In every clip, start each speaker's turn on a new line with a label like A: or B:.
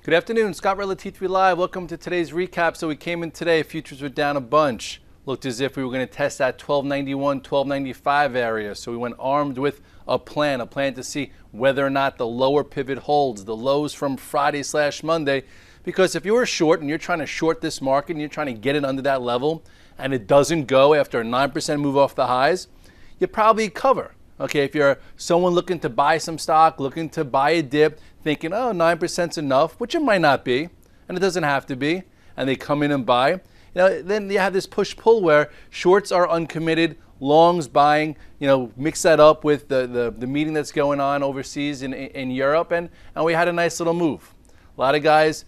A: Good afternoon, Scott Redler, T3 Live. Welcome to today's recap. So we came in today, futures were down a bunch. Looked as if we were going to test that 1291, 1295 area. So we went armed with a plan to see whether or not the lower pivot holds, the lows from Friday/Monday. Because if you're short and you're trying to short this market and you're trying to get it under that level and it doesn't go after a 9% move off the highs, you probably cover. Okay, if you're someone looking to buy some stock, looking to buy a dip, thinking, oh, 9% is enough, which it might not be, and it doesn't have to be, and they come in and buy, then you have this push-pull where shorts are uncommitted, longs buying, mix that up with the meeting that's going on overseas in Europe, and we had a nice little move. A lot of guys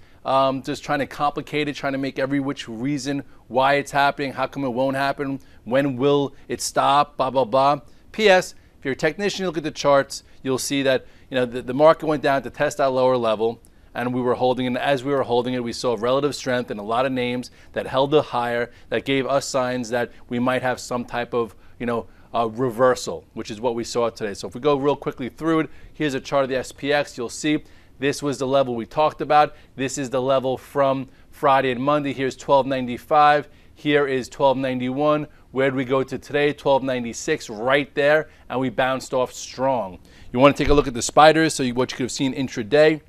A: just trying to complicate it, trying to make every which reason why it's happening, how come it won't happen, when will it stop, blah, blah, blah. P.S. If you're a technician, you look at the charts, you'll see that the market went down to test that lower level, and we were holding it. And as we were holding it, we saw relative strength in a lot of names that held it higher, that gave us signs that we might have some type of reversal, which is what we saw today. So if we go real quickly through it, here's a chart of the SPX. You'll see this was the level we talked about. This is the level from Friday and Monday. Here's 1295. Here is 1291. Where did we go to today? 1296, right there, and we bounced off strong. You want to take a look at the spiders, so what you could have seen intraday.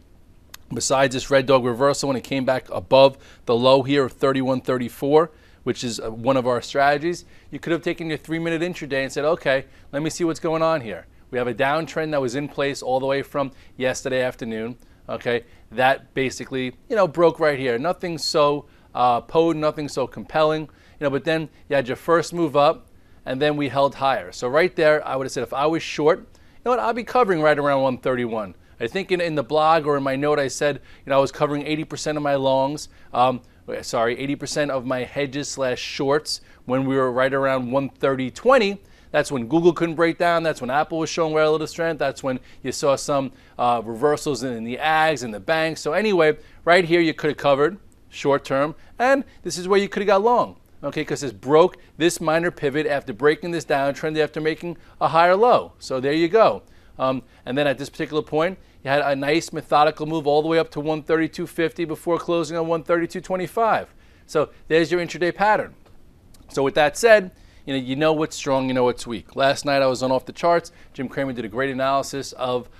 A: Besides this red dog reversal, when it came back above the low here of 31.34, which is one of our strategies, you could have taken your 3-minute intraday and said, okay, let me see what's going on here. We have a downtrend that was in place all the way from yesterday afternoon. Okay, that basically, broke right here. Nothing so potent, nothing so compelling. But then you had your first move up, and then we held higher. So right there, I would have said if I was short, I'll be covering right around 131. I think in the blog or in my note I said, I was covering 80% of my longs, 80% of my hedges / shorts when we were right around 130.20. That's when Google couldn't break down. That's when Apple was showing relative strength. That's when you saw some reversals in the ags and the banks. So anyway, right here you could have covered short term, and this is where you could have got long. Okay, because it broke this minor pivot after breaking this downtrend after making a higher low. So there you go. And then at this particular point, you had a nice methodical move all the way up to 132.50 before closing on 132.25. So there's your intraday pattern. So with that said, you know what's strong, you know what's weak. Last night I was on Off the Charts. Jim Cramer did a great analysis of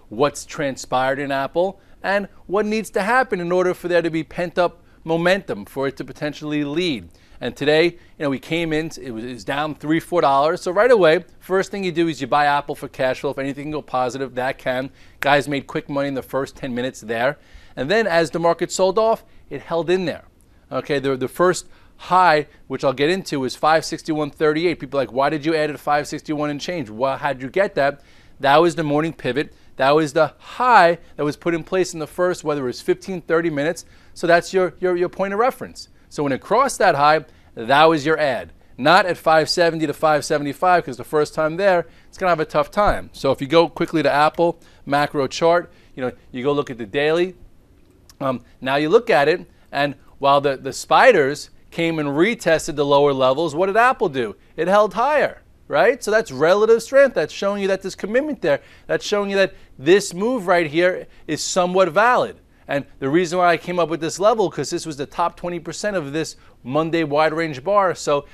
A: what's transpired in Apple and what needs to happen in order for there to be pent-up momentum for it to potentially lead. And today, we came in, it was down $3, $4. So right away, first thing you do is you buy Apple for cash flow. If anything can go positive, that can. Guys made quick money in the first 10 minutes there. And then as the market sold off, it held in there. Okay, the first high, which I'll get into, is 561.38. People are like, why did you add it to 561 and change? Well, how did you get that? That was the morning pivot. That was the high that was put in place in the first, whether it was 15, 30 minutes. So that's your point of reference. So when it crossed that high, that was your add. Not at 570 to 575, because the first time there, it's going to have a tough time. So if you go quickly to Apple macro chart, you go look at the daily. Now you look at it, and while the spiders came and retested the lower levels, what did Apple do? It held higher, right? So that's relative strength. That's showing you that there's commitment there. That's showing you that this move right here is somewhat valid. And the reason why I came up with this level, because this was the top 20% of this Monday wide range bar. So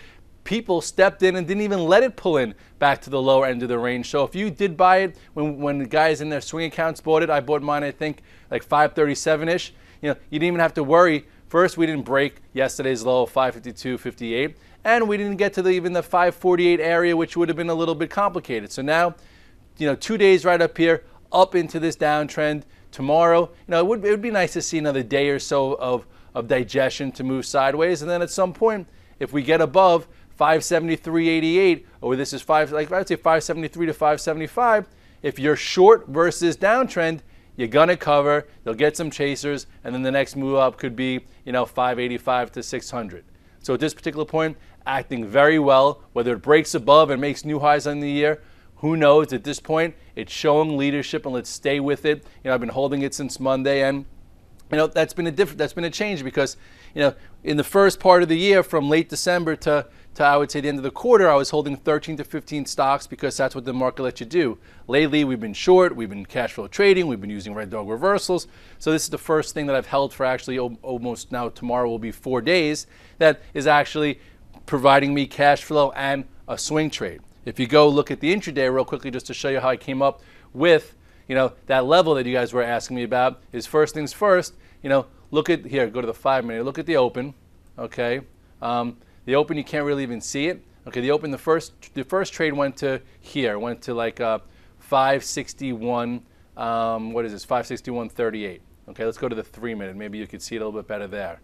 A: people stepped in and didn't even let it pull in back to the lower end of the range. So if you did buy it when the guys in their swing accounts bought it, I bought mine, I think, like 537-ish. You didn't even have to worry. First, we didn't break yesterday's low of 552.58. And we didn't get to even the 548 area, which would have been a little bit complicated. So now, 2 days right up here, up into this downtrend. Tomorrow, it would be nice to see another day or so of digestion to move sideways, and then at some point, if we get above 573.88, or this is I would say 573 to 575, if you're short versus downtrend, you're gonna cover. You'll get some chasers, and then the next move up could be 585 to 600. So at this particular point, acting very well. Whether it breaks above and makes new highs on the year, who knows? At this point, it's showing leadership, and let's stay with it. I've been holding it since Monday, and that's been a change because in the first part of the year, from late December to to, I would say, the end of the quarter, I was holding 13 to 15 stocks because that's what the market lets you do. Lately, we've been short, we've been cash flow trading, we've been using red dog reversals. So this is the first thing that I've held for actually almost now tomorrow will be 4 days that is actually providing me cash flow and a swing trade. If you go look at the intraday real quickly just to show you how I came up with, that level that you guys were asking me about, is first things first, look at here, go to the 5 minute, look at the open, okay? The open, you can't really even see it. Okay, the open, the first trade went to here, went to like 561, what is this, 561.38. Okay, let's go to the 3 minute. Maybe you could see it a little bit better there.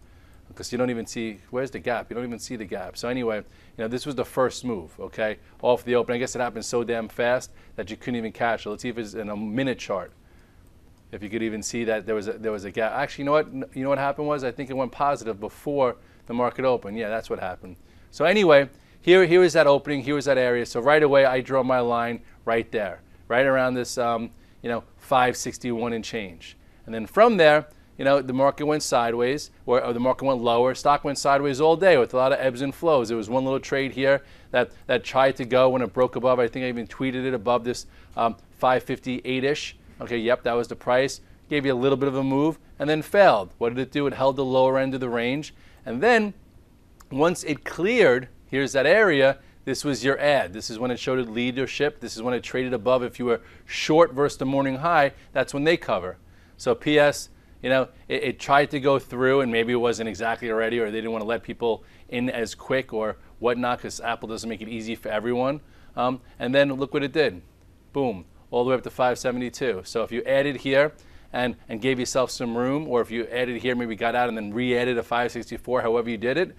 A: Because you don't even see, where's the gap? You don't even see the gap. So anyway, this was the first move, okay, off the open. I guess it happened so damn fast that you couldn't even catch it. Let's see if it's in a minute chart. If you could even see that there was a gap. Actually, you know what happened was, I think it went positive before the market opened. Yeah, that's what happened. So anyway, here is that opening, here is that area. So right away, I draw my line right there, right around this, 561 and change. And then from there, the market went sideways, or the market went lower. Stock went sideways all day with a lot of ebbs and flows. There was one little trade here that tried to go when it broke above. I think I even tweeted it above this 558-ish. Okay, yep, that was the price. Gave you a little bit of a move and then failed. What did it do? It held the lower end of the range. And then once it cleared, here's that area, this was your ad. This is when it showed leadership. This is when it traded above. If you were short versus the morning high, that's when they cover. So PS, it tried to go through, and maybe it wasn't exactly ready, or they didn't want to let people in as quick or whatnot, because Apple doesn't make it easy for everyone. And then look what it did. Boom, all the way up to 572. So if you added here and gave yourself some room, or if you added here, maybe got out and then re-added a 564, however you did it,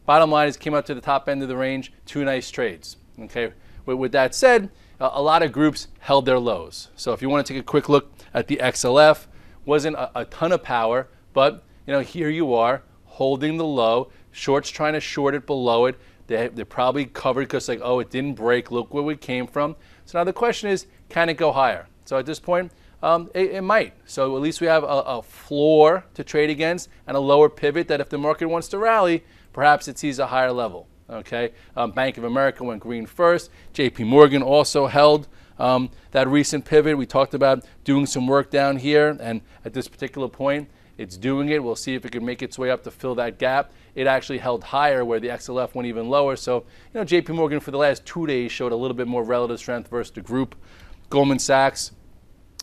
A: bottom line is came up to the top end of the range, 2 nice trades. Okay. With that said, a lot of groups held their lows. So if you want to take a quick look at the XLF, wasn't a ton of power, but here you are holding the low. Shorts trying to short it below it. They're probably covered because it didn't break. Look where we came from. So now the question is, can it go higher? So at this point, it might. So at least we have a floor to trade against and a lower pivot that if the market wants to rally, perhaps it sees a higher level. Okay, Bank of America went green first. JP Morgan also held that recent pivot. We talked about doing some work down here, and at this particular point, it's doing it. We'll see if it can make its way up to fill that gap. It actually held higher where the XLF went even lower. So, JP Morgan for the last 2 days showed a little bit more relative strength versus the group. Goldman Sachs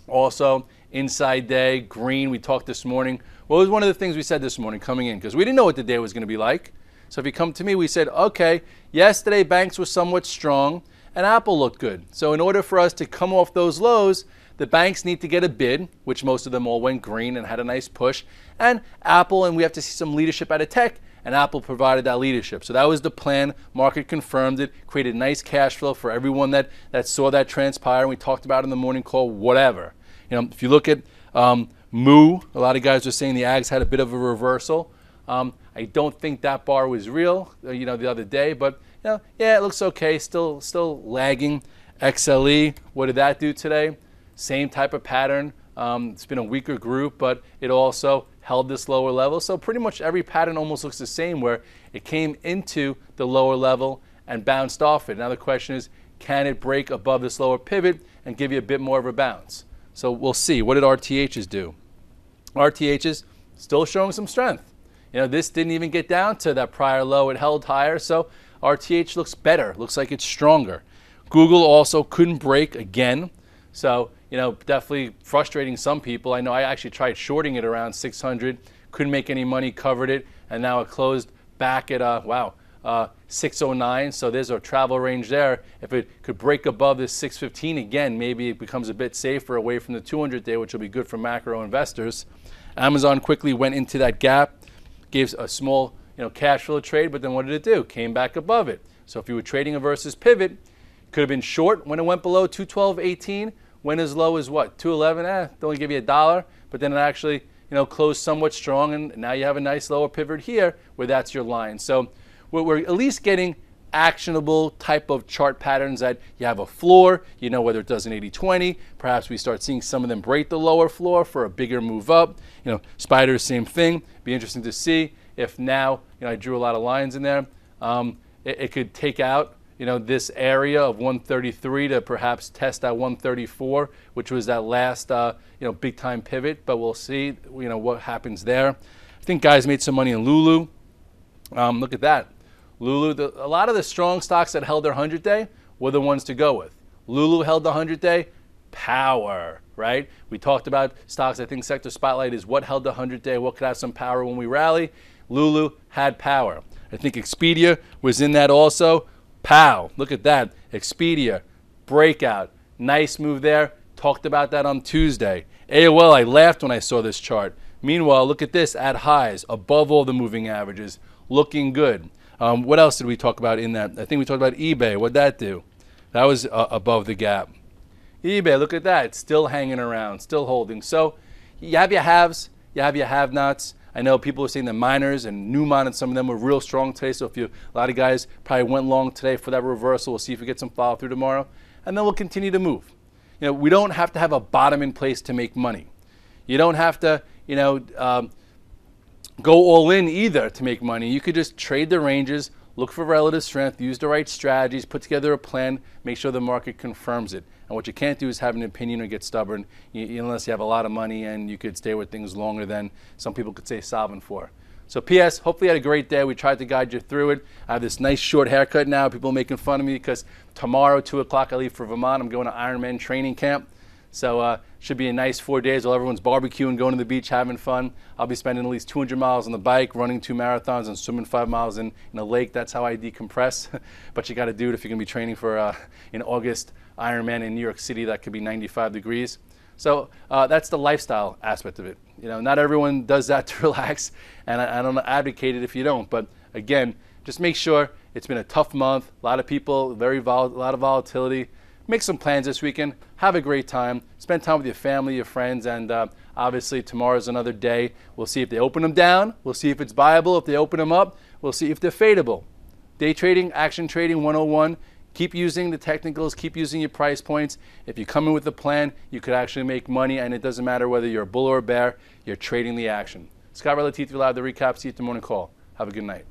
A: also inside day, green. We talked this morning. What was one of the things we said this morning coming in? Because we didn't know what the day was going to be like. So if you come to me, we said, okay, yesterday banks were somewhat strong and Apple looked good. So in order for us to come off those lows, the banks need to get a bid, which most of them all went green and had a nice push. And Apple, and we have to see some leadership out of tech, and Apple provided that leadership. So that was the plan. Market confirmed it, created nice cash flow for everyone that saw that transpire. And we talked about it in the morning call, whatever. If you look at Moo, a lot of guys were saying the Ags had a bit of a reversal. I don't think that bar was real, the other day, but yeah, it looks okay. Still lagging. XLE, what did that do today? Same type of pattern. It's been a weaker group, but it also held this lower level. So pretty much every pattern almost looks the same, where it came into the lower level and bounced off it. Now the question is, can it break above this lower pivot and give you a bit more of a bounce? So we'll see. What did RTHs do? RTHs still showing some strength. This didn't even get down to that prior low. It held higher, so RTH looks better. Looks like it's stronger. Google also couldn't break again. So, definitely frustrating some people. I know I actually tried shorting it around 600, couldn't make any money, covered it, and now it closed back at, 609. So there's a travel range there. If it could break above this 615 again, maybe it becomes a bit safer away from the 200-day, which will be good for macro investors. Amazon quickly went into that gap, gave a small cash flow trade, but then what did it do? Came back above it. So if you were trading a versus pivot, could have been short when it went below 212.18, went as low as what? 211, they only give you $1, but then it actually closed somewhat strong, and now you have a nice lower pivot here where that's your line. So we're at least getting actionable type of chart patterns that you have a floor, whether it does an 80-20, perhaps we start seeing some of them break the lower floor for a bigger move up. Spiders, same thing. Be interesting to see if now, I drew a lot of lines in there. it could take out this area of 133 to perhaps test that 134, which was that last big time pivot. But we'll see what happens there. I think guys made some money in Lulu. Look at that. Lulu, a lot of the strong stocks that held their 100-day were the ones to go with. Lulu held the 100-day. Power, right? We talked about stocks. I think Sector Spotlight is what held the 100-day, what could have some power when we rally. Lulu had power. I think Expedia was in that also. Pow, look at that. Expedia, breakout. Nice move there. Talked about that on Tuesday. AOL, I laughed when I saw this chart. Meanwhile, look at this, at highs, above all the moving averages, looking good. What else did we talk about in that? I think we talked about eBay. What'd that do? That was above the gap. eBay, look at that, still hanging around, still holding. So you have your haves, you have your have-nots. I know people are saying the miners and Newmont and some of them were real strong today. So a lot of guys probably went long today for that reversal. We'll see if we get some follow through tomorrow, and then we'll continue to move. We don't have to have a bottom in place to make money. You don't have to, go all in either to make money. You could just trade the ranges, look for relative strength, use the right strategies, put together a plan, make sure the market confirms it. And what you can't do is have an opinion or get stubborn unless you have a lot of money and you could stay with things longer than some people could say sovereign for. So P.S. Hopefully you had a great day. We tried to guide you through it. I have this nice short haircut now. People are making fun of me because tomorrow, 2 o'clock, I leave for Vermont. I'm going to Ironman training camp. So should be a nice 4 days while everyone's barbecuing, going to the beach, having fun. I'll be spending at least 200 miles on the bike, running 2 marathons, and swimming 5 miles in a lake. That's how I decompress. But you got to do it if you're going to be training for an August Ironman in New York City. That could be 95 degrees. So that's the lifestyle aspect of it. Not everyone does that to relax, and I don't advocate it if you don't. But again, just make sure. It's been a tough month. A lot of people, a lot of volatility. Make some plans this weekend. Have a great time. Spend time with your family, your friends, and obviously tomorrow's another day. We'll see if they open them down. We'll see if it's viable. If they open them up, we'll see if they're fadeable. Day trading, action trading 101. Keep using the technicals. Keep using your price points. If you come in with a plan, you could actually make money, and it doesn't matter whether you're a bull or a bear. You're trading the action. Scott Redler, T3 Live, the recap. See you at the morning call. Have a good night.